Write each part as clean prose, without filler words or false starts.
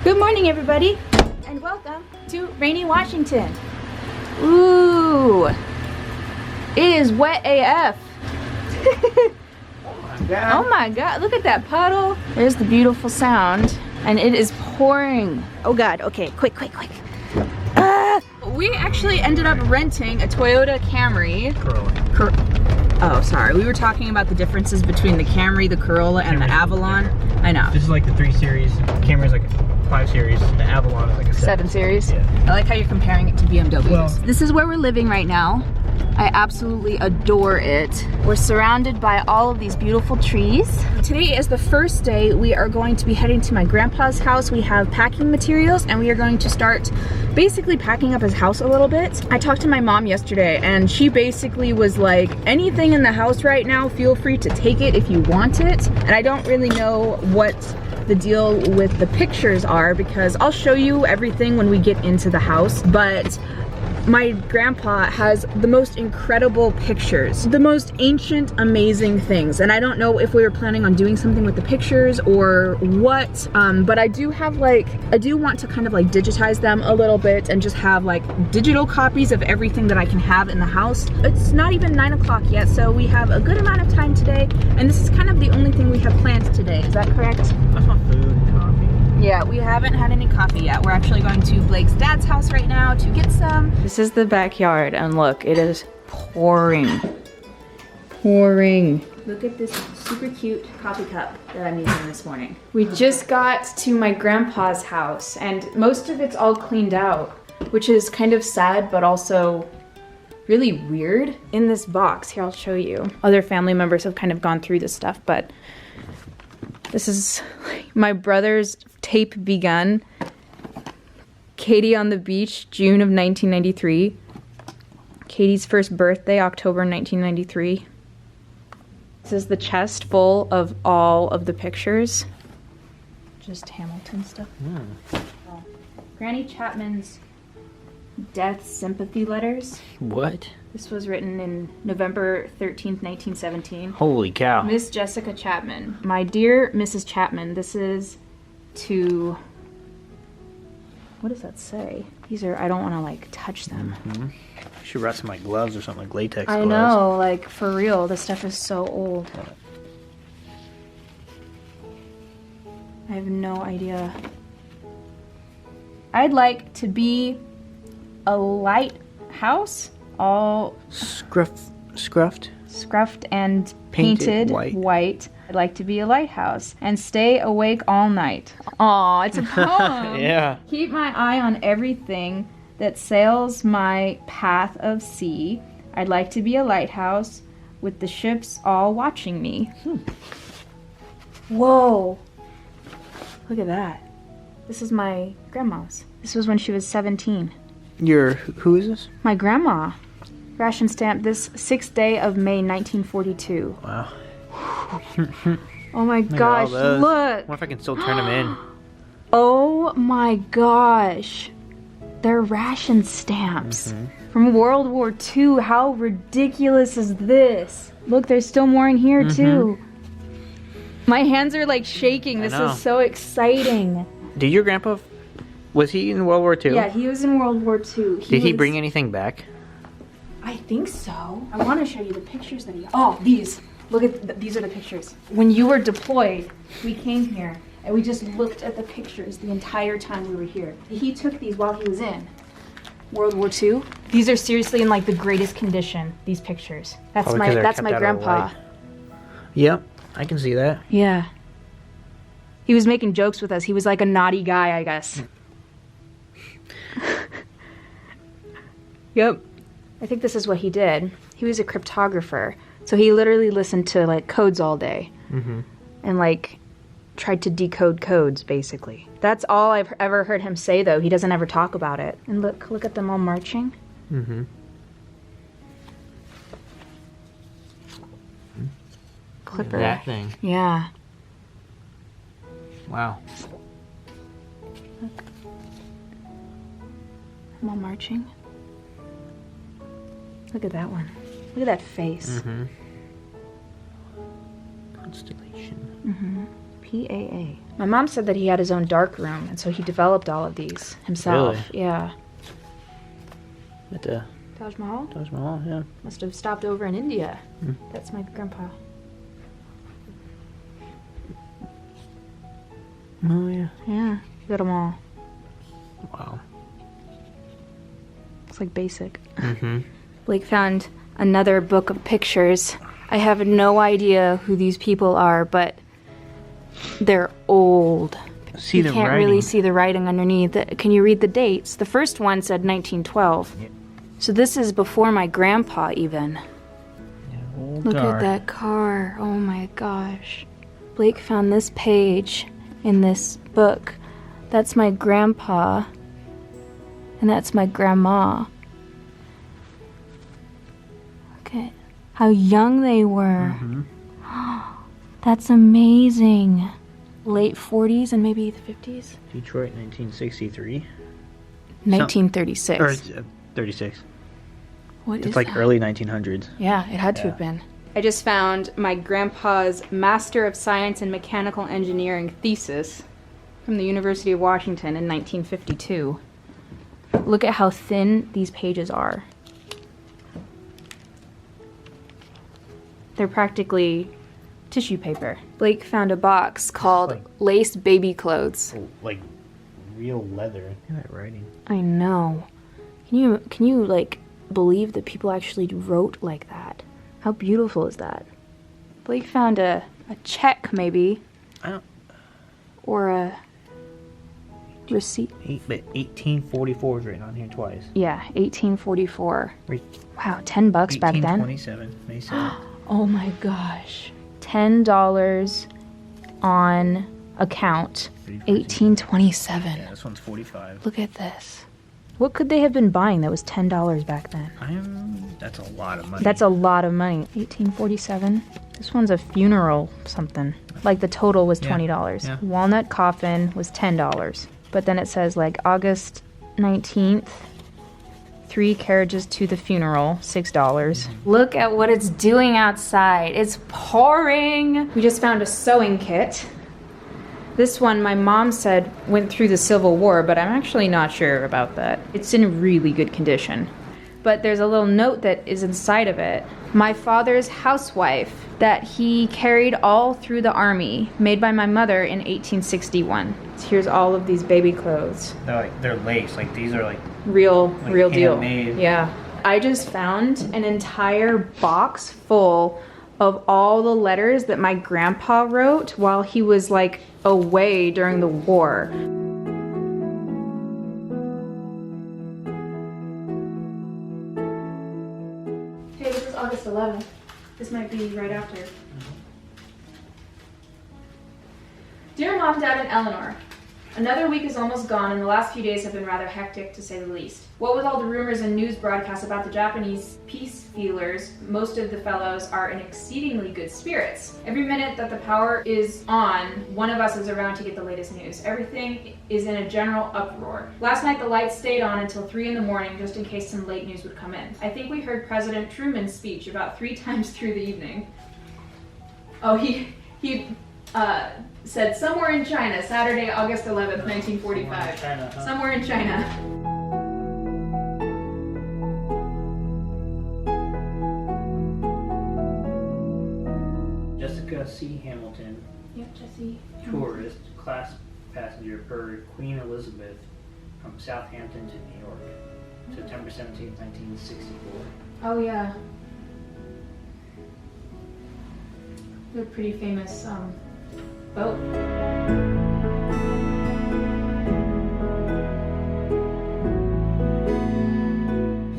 Good morning, everybody, and welcome to rainy Washington. Ooh, it is wet AF. Oh my God, look at that puddle. There's the beautiful sound, and it is pouring. Oh God, okay, quick. We actually ended up renting a Toyota Camry. Corolla. Oh, sorry, we were talking about the differences between the Camry, the Corolla, and the Avalon. I know. This is like the 3 Series, Camry's like a 5 Series, the Avalon is like a 7 Series? Yeah. I like how you're comparing it to BMWs. Well, this is where we're living right now. I absolutely adore it. We're surrounded by all of these beautiful trees. Today is the first day we are going to be heading to my grandpa's house. We have packing materials and we are going to start basically packing up his house a little bit. I talked to my mom yesterday and she basically was like, anything in the house right now, feel free to take it if you want it. And I don't really know what the deal with the pictures are because I'll show you everything when we get into the house, but my grandpa has the most incredible pictures, the most ancient, amazing things. And I don't know if we were planning on doing something with the pictures or what, but I do want to kind of like digitize them a little bit and just have like digital copies of everything that I can have in the house. It's not even 9 o'clock yet, so we have a good amount of time today. And this is kind of the only thing we have planned today. Is that correct? that's not food and coffee. Yeah, we haven't had any coffee yet. We're actually going to Blake's dad's house right now to get some. This is the backyard, and look, it is pouring. Look at this super cute coffee cup that I'm using this morning. We just got to my grandpa's house, and most of it's all cleaned out, which is kind of sad, but also really weird. In this box, here, I'll show you. Other family members have kind of gone through this stuff, but this is my brother's tape begun. Katie on the beach, June of 1993. Katie's first birthday, October 1993. This is the chest full of all of the pictures. Just Hamilton stuff. Oh. Granny Chapman's death sympathy letters. What? This was written in November 13th, 1917. Holy cow. Miss Jessica Chapman. My dear Mrs. Chapman, this is to, what does that say? These are, I don't want to like touch them. Mm-hmm. I should wrap some like gloves or something, like latex I gloves. know, like for real, this stuff is so old. I have no idea. I'd like to be a lighthouse, all Scruffed? scruffed and painted white. I'd like to be a lighthouse and stay awake all night. Aw, it's a poem. Yeah. Keep my eye on everything that sails my path of sea. I'd like to be a lighthouse with the ships all watching me. Whoa. Look at that. This is my grandma's. This was when she was 17. Who is this? My grandma. Ration stamp this 6th day of May 1942. Wow. Oh my gosh, look. I wonder if I can still turn them in. Oh my gosh. They're ration stamps from World War II. How ridiculous is this? Look, there's still more in here too. My hands are like shaking. This is so exciting. Did your grandpa, was he in World War II? Yeah, he was in World War II. Did he bring anything back? I think so. I want to show you the pictures that he... Oh, these. Look at... These are the pictures. When you were deployed, we came here and we just looked at the pictures the entire time we were here. He took these while he was in World War II. These are seriously in like the greatest condition, these pictures. That's my grandpa. Yep, I can see that. Yeah. He was making jokes with us. He was like a naughty guy, I guess. Yep. I think this is what he did. He was a cryptographer. So he literally listened to like codes all day. And like tried to decode codes basically. That's all I've ever heard him say though. He doesn't ever talk about it. And look at them all marching. Clipper. That thing. Yeah. Wow. Look. I'm all marching. Look at that one. Look at that face. Constellation. PAA. My mom said that he had his own dark room, and so he developed all of these himself. Really? Yeah. At the Taj Mahal? Taj Mahal, yeah. Must have stopped over in India. That's my grandpa. Oh, yeah. Yeah, got them all. Wow. Looks like basic. Mm-hmm. Blake found another book of pictures. I have no idea who these people are, but they're old. See You the can't writing. really see the writing underneath. Can you read the dates? The first one said 1912. Yeah. So this is before my grandpa even. Yeah, old Look car. at that car. Oh my gosh. Blake found this page in this book. That's my grandpa. And that's my grandma. Look at how young they were. Mhm. That's amazing. Late 40s and maybe the 50s? Detroit, 1963. 1936. Or 36. What is It's like that? early 1900s. Yeah, it had to Yeah. have been. I just found my grandpa's Master of Science in Mechanical Engineering thesis from the University of Washington in 1952. Look at how thin these pages are. They're practically tissue paper. Blake found a box called like- Lace Baby Clothes. Like real leather. Look at that writing. I know. Can you like believe that people actually wrote like that? How beautiful is that? Blake found a check maybe. I don't. Or a receipt. But 1844 is written on here twice. Yeah, 1844. Wait, Wow, $10 back then. 1827, May 7th. Oh my gosh. $10 on account. 1827. Yeah, this one's 45. Look at this. What could they have been buying that was $10 back then? That's a lot of money. That's a lot of money. 1847. This one's a funeral something. Like the total was Yeah, $20. yeah. Walnut coffin was $10. But then it says like August 19th, 3 carriages to the funeral, $6. Look at what it's doing outside. It's pouring. We just found a sewing kit. This one, my mom said, went through the Civil War, but I'm actually not sure about that. It's in really good condition. But there's a little note that is inside of it. My father's housewife that he carried all through the army, made by my mother in 1861. So here's all of these baby clothes. They're lace. Like these are like Real deal. handmade. Yeah. I just found an entire box full of all the letters that my grandpa wrote while he was like away during the war. Hey, this is August 11th. This might be right after. Dear Mom, Dad, and Eleanor, another week is almost gone and the last few days have been rather hectic to say the least. What with all the rumors and news broadcasts about the Japanese peace feelers, most of the fellows are in exceedingly good spirits. Every minute that the power is on, one of us is around to get the latest news. Everything is in a general uproar. Last night the lights stayed on until 3 in the morning just in case some late news would come in. I think we heard President Truman's speech about 3 times through the evening. Oh, he said somewhere in China, Saturday, August 11th, 1945. China, huh? Somewhere in China. Jessica C. Hamilton, Yep, Jesse. tourist, class passenger per Queen Elizabeth from Southampton to New York, September 17, 1964. Oh yeah. They're pretty famous boat.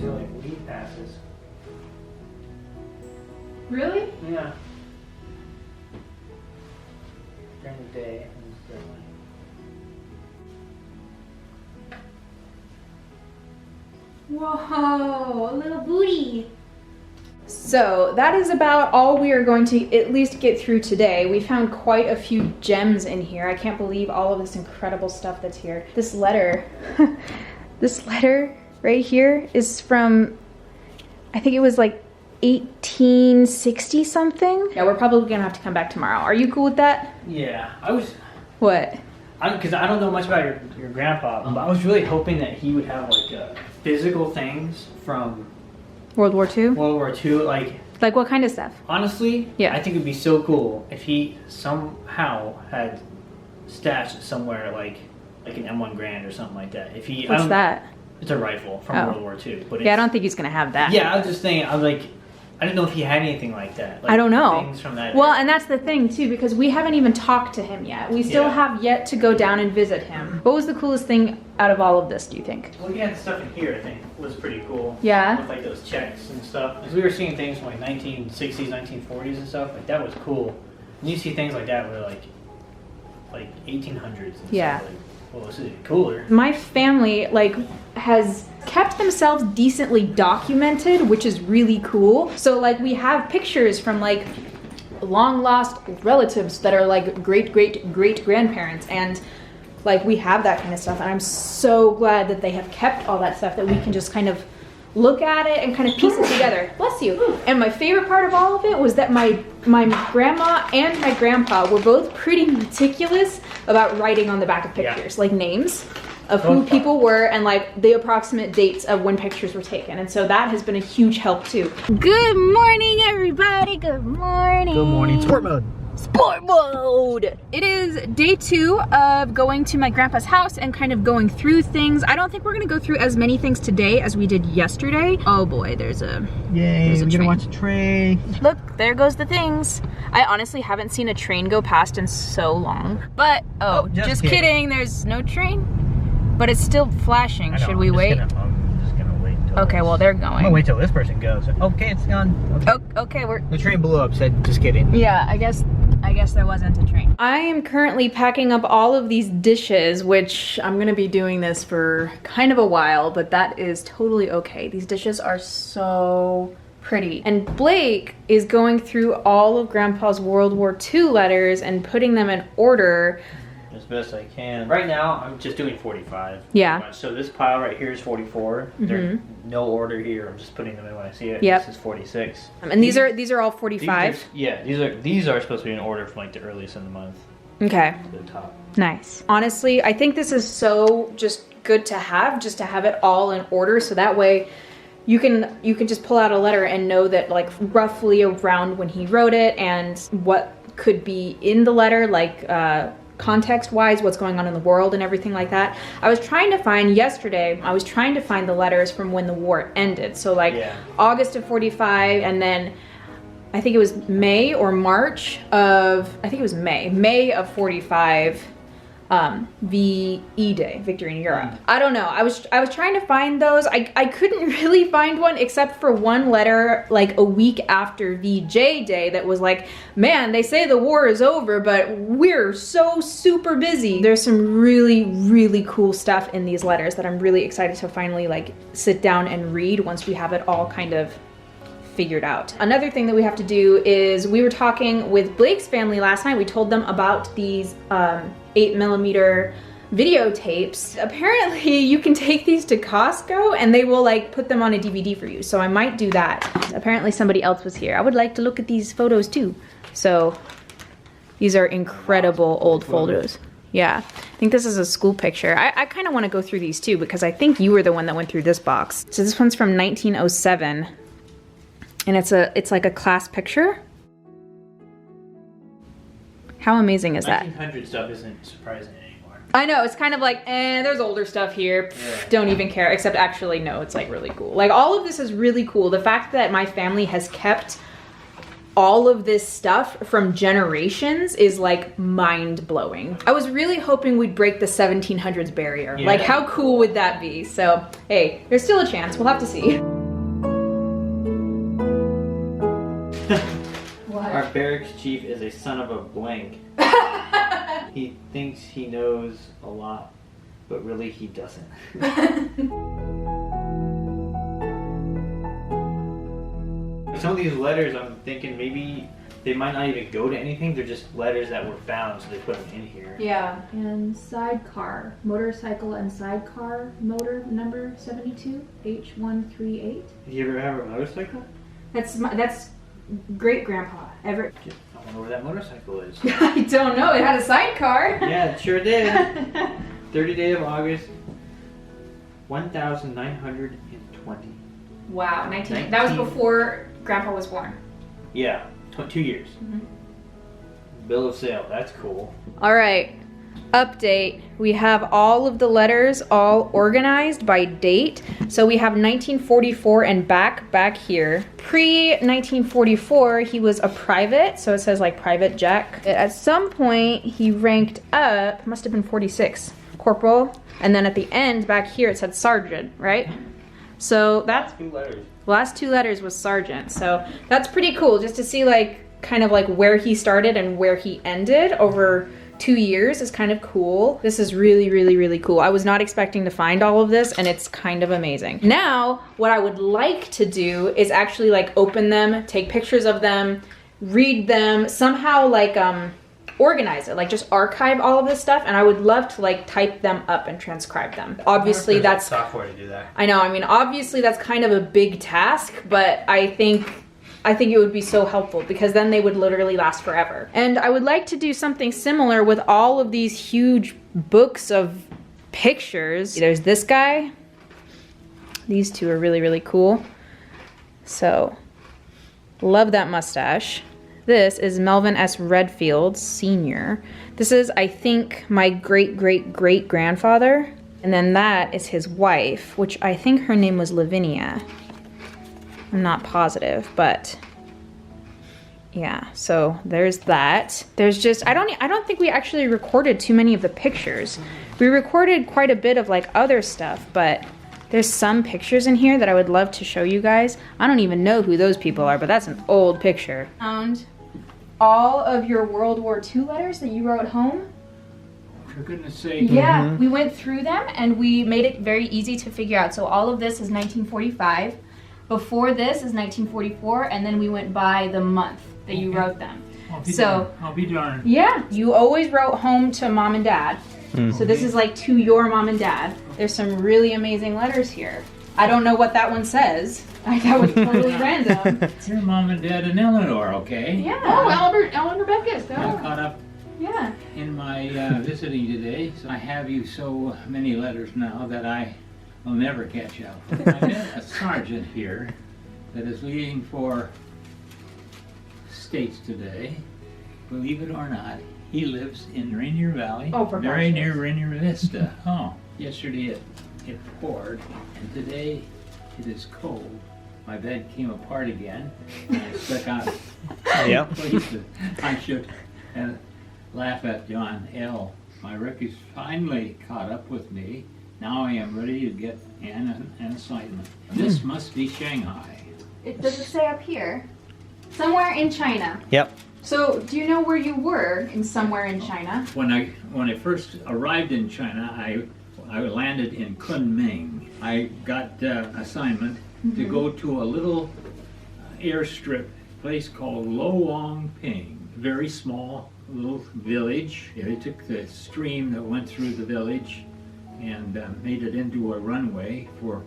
So like lead passes. Really? Yeah. During the day. And during Whoa, a little booty. So that is about all we are going to at least get through today. We found quite a few gems in here. I can't believe all of this incredible stuff that's here. This letter, this letter right here is from, I think it was like 1860 something. Yeah, we're probably gonna have to come back tomorrow. Are you cool with that? Yeah, I was. What? Because I don't know much about your grandpa, but I was really hoping that he would have like physical things from World War II? World War II. Like what kind of stuff? Honestly, yeah, I think it'd be so cool if he somehow had stashed somewhere like an M1 Garand or something like that. If he, what's that? It's a rifle from World War II. But yeah, I don't think he's gonna have that. Yeah, I was just thinking. I was like, I didn't know if he had anything like that. Like, I don't know. Things from that. Well, and that's the thing too, because we haven't even talked to him yet. We still have yet to go down and visit him. What was the coolest thing out of all of this, do you think? Looking at the stuff in here, I think was pretty cool. Yeah. With like those checks and stuff. Because we were seeing things from like 1960s, 1940s and stuff. Like that was cool. And you see things like that where like 1800s. And yeah. Stuff, like, well, this is cooler. My family has kept themselves decently documented, which is really cool. So we have pictures from long lost relatives that are great grandparents, and we have that kind of stuff, and I'm so glad that they have kept all that stuff that we can just kind of look at it and kind of piece it together. Bless you. And my favorite part of all of it was that my grandma and my grandpa were both pretty meticulous about writing on the back of pictures, names of who people were and the approximate dates of when pictures were taken. And so that has been a huge help too. Good morning, everybody. Good morning. Good morning. Sport mode. Sport mode! It is day 2 of going to my grandpa's house and kind of going through things. I don't think we're gonna go through as many things today as we did yesterday. Oh boy, there's a we're gonna watch a train. Look, there goes the things. I honestly haven't seen a train go past in so long. But, just kidding, there's no train. But it's still flashing. Should we wait? I'm just gonna wait till okay, well they're going. I'm gonna wait till this person goes. Okay, it's gone. Okay. Okay, the train blew up, said just kidding. Yeah, I guess there wasn't a train. I am currently packing up all of these dishes, which I'm gonna be doing this for kind of a while, but that is totally okay. These dishes are so pretty. And Blake is going through all of Grandpa's World War II letters and putting them in order as best I can. Right now, I'm just doing 45. Yeah. So this pile right here is 44. There's no order here. I'm just putting them in when I see it. Yep. This is 46. And these are all 45. These are supposed to be in order from the earliest in the month. Okay. To the top. Nice. Honestly, I think this is so just good to have, just to have it all in order, so that way you can just pull out a letter and know that roughly around when he wrote it and what could be in the letter, context-wise, what's going on in the world and everything like that. I was trying to find the letters from when the war ended. So August of 45, and then I think it was May or March of, May of 45, VE Day, Victory in Europe. I don't know. I was trying to find those. I couldn't really find one except for one letter a week after VJ Day that was man, they say the war is over, but we're so super busy. There's some really, really cool stuff in these letters that I'm really excited to finally sit down and read once we have it all kind of figured out. Another thing that we have to do is, we were talking with Blake's family last night. We told them about these 8mm videotapes. Apparently you can take these to Costco and they will put them on a DVD for you. So I might do that. Apparently somebody else was here. I would like to look at these photos too. So these are incredible old photos. Yeah, I think this is a school picture. I kind of want to go through these too, because I think you were the one that went through this box. So this one's from 1907. And it's like a class picture. How amazing is that? 1900 stuff isn't surprising anymore. I know, it's kind of there's older stuff here. Pfft, don't even care. Except actually, no, it's really cool. All of this is really cool. The fact that my family has kept all of this stuff from generations is mind-blowing. I was really hoping we'd break the 1700s barrier. Yeah. How cool would that be? So, hey, there's still a chance. We'll have to see. Our barracks chief is a son of a blank. He thinks he knows a lot, but really he doesn't. Some of these letters, I'm thinking maybe they might not even go to anything. They're just letters that were found, so they put them in here. Yeah. And sidecar, motorcycle and sidecar motor number 72, H138. Did you ever have a motorcycle? That's great grandpa. Everett. I wonder where that motorcycle is. I don't know. It had a sidecar. Yeah, it sure did. 30th day of August, 1920. Wow, 19. That was before Grandpa was born. Yeah, 2 years. Mm-hmm. Bill of sale. That's cool. All right. Update. We have all of the letters all organized by date. So we have 1944 and back here. Pre-1944, he was a private, so it says like Private Jack. At some point, he ranked up, must have been 46, corporal, and then at the end back here it said sergeant, right? So that's 2 letters. last 2 letters was sergeant. So that's pretty cool just to see like kind of like where he started and where he ended over 2 years is kind of cool. This is really, really, really cool. I was not expecting to find all of this and it's kind of amazing. Now, what I would like to do is actually like open them, take pictures of them, read them, somehow like organize it, like just archive all of this stuff, and I would love to like type them up and transcribe them. Obviously that's software to do that. I know, I mean obviously that's kind of a big task, but I think it would be so helpful because then they would literally last forever. And I would like to do something similar with all of these huge books of pictures. There's this guy. These 2 are really, really cool. So, love that mustache. This is Melvin S. Redfield, Sr. This is, I think, my great-great-great-grandfather. And then that is his wife, which I think her name was Lavinia. I'm not positive, but yeah, so there's that. There's just, I don't think we actually recorded too many of the pictures. We recorded quite a bit of like other stuff, but there's some pictures in here that I would love to show you guys. I don't even know who those people are, but that's an old picture. Found all of your World War II letters that you wrote home. For goodness sake. Yeah, we went through them and we made it very easy to figure out. So all of this is 1945. Before this is 1944, and then we went by the month that you wrote them. I'll be darned. Yeah, you always wrote home to mom and dad. So this is like to your mom and dad. There's some really amazing letters here. I don't know what that one says. That was totally random. Your mom and dad and Eleanor, okay? Yeah. Oh, Ellen Rebecca's. I caught up Yeah. in my visiting today, so I have you so many letters now that I will never catch up. I met a sergeant here that is leaving for States today. Believe it or not, he lives in Rainier Valley, Oh, for very gosh near sakes. Rainier Vista. Oh, yesterday it poured, and today it is cold. My bed came apart again, and I stuck out Yep. places. I should laugh at John L. My wreckage finally caught up with me. Now I am ready to get an assignment. This must be Shanghai. Does it say up here? Somewhere in China. Yep. So do you know where you were in somewhere in China? When I first arrived in China, I landed in Kunming. I got assignment to go to a little airstrip place called Luangping. Very small little village. They took the stream that went through the village and made it into a runway for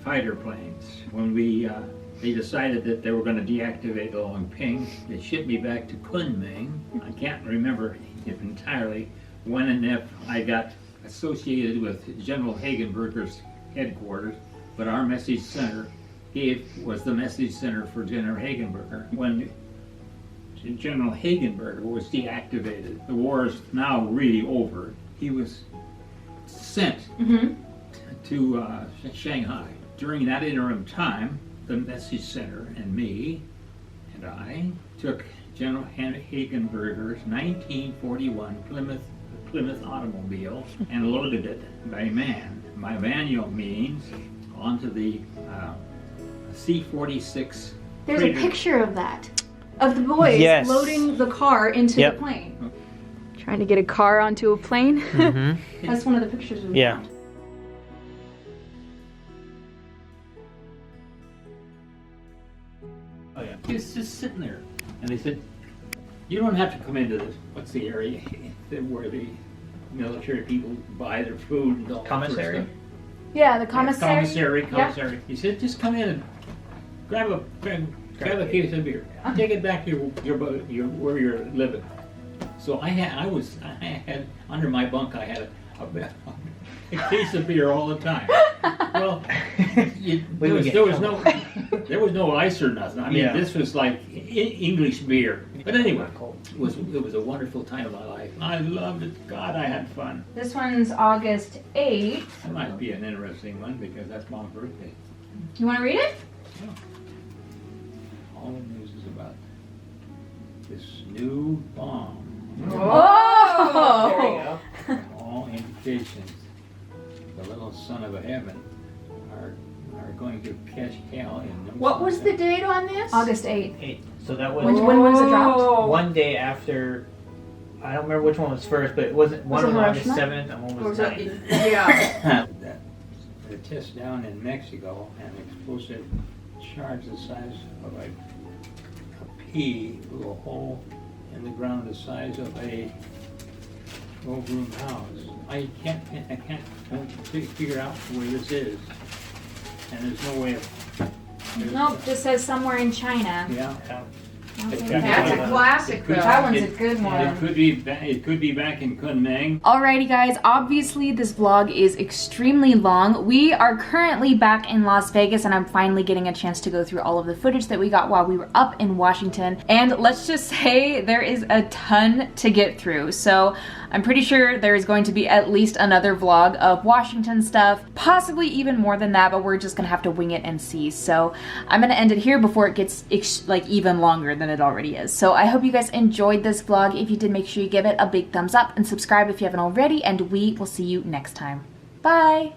fighter planes. When they decided that they were going to deactivate Luangping, they shipped me back to Kunming. I can't remember if entirely when and if I got associated with General Hagenberger's headquarters, but our message center was the message center for General Hagenberger. When General Hagenberger was deactivated, the war is now really over. He was sent to Shanghai. During that interim time, the message center and me and I took General Hagenberger's 1941 Plymouth automobile and loaded it by van. By van means onto the C-46. There's a picture of that. Of the boys Yes. loading the car into Yep. the plane. Trying to get a car onto a plane? Mm-hmm. That's one of the pictures we Yeah. found. Oh yeah. He was just sitting there, and they said, "You don't have to come into this. What's the area where the military people buy their food and all that sort of Commissary? stuff?" Yeah, the commissary. Commissary. He said, "Just come in and grab Have a case of beer. Take it back to where you're living. So I had under my bunk. I had a case of beer all the time. Well, there was no ice or nothing. I mean, Yeah. this was like English beer. But anyway, it was a wonderful time of my life. I loved it. God, I had fun. This one's August 8th. That might be an interesting one because that's Mom's birthday. You want to read it? All the news is about this new bomb. Oh! There you go. All indications, the little son of a heaven are going to catch hell in no What was the date on this? August 8th. 8. So that was When was it dropped? Oh. one day after. I don't remember which one was first, but it wasn't one Was it was August Hiroshima? 7th and one Or was was that 9th. yeah. The test down in Mexico, an explosive charge the size of a pea blew a hole in the ground the size of a 12-room house. I can't figure out where this is, and there's no way of. Nope, just says somewhere in China. Yeah. That's a classic though. That one's a good one. It could be back in Kunming. Alrighty guys, obviously this vlog is extremely long. We are currently back in Las Vegas and I'm finally getting a chance to go through all of the footage that we got while we were up in Washington. And let's just say there is a ton to get through. So I'm pretty sure there is going to be at least another vlog of Washington stuff, possibly even more than that, but we're just gonna have to wing it and see. So I'm gonna end it here before it gets like even longer than it already is. So I hope you guys enjoyed this vlog. If you did, make sure you give it a big thumbs up and subscribe if you haven't already, and we will see you next time. Bye!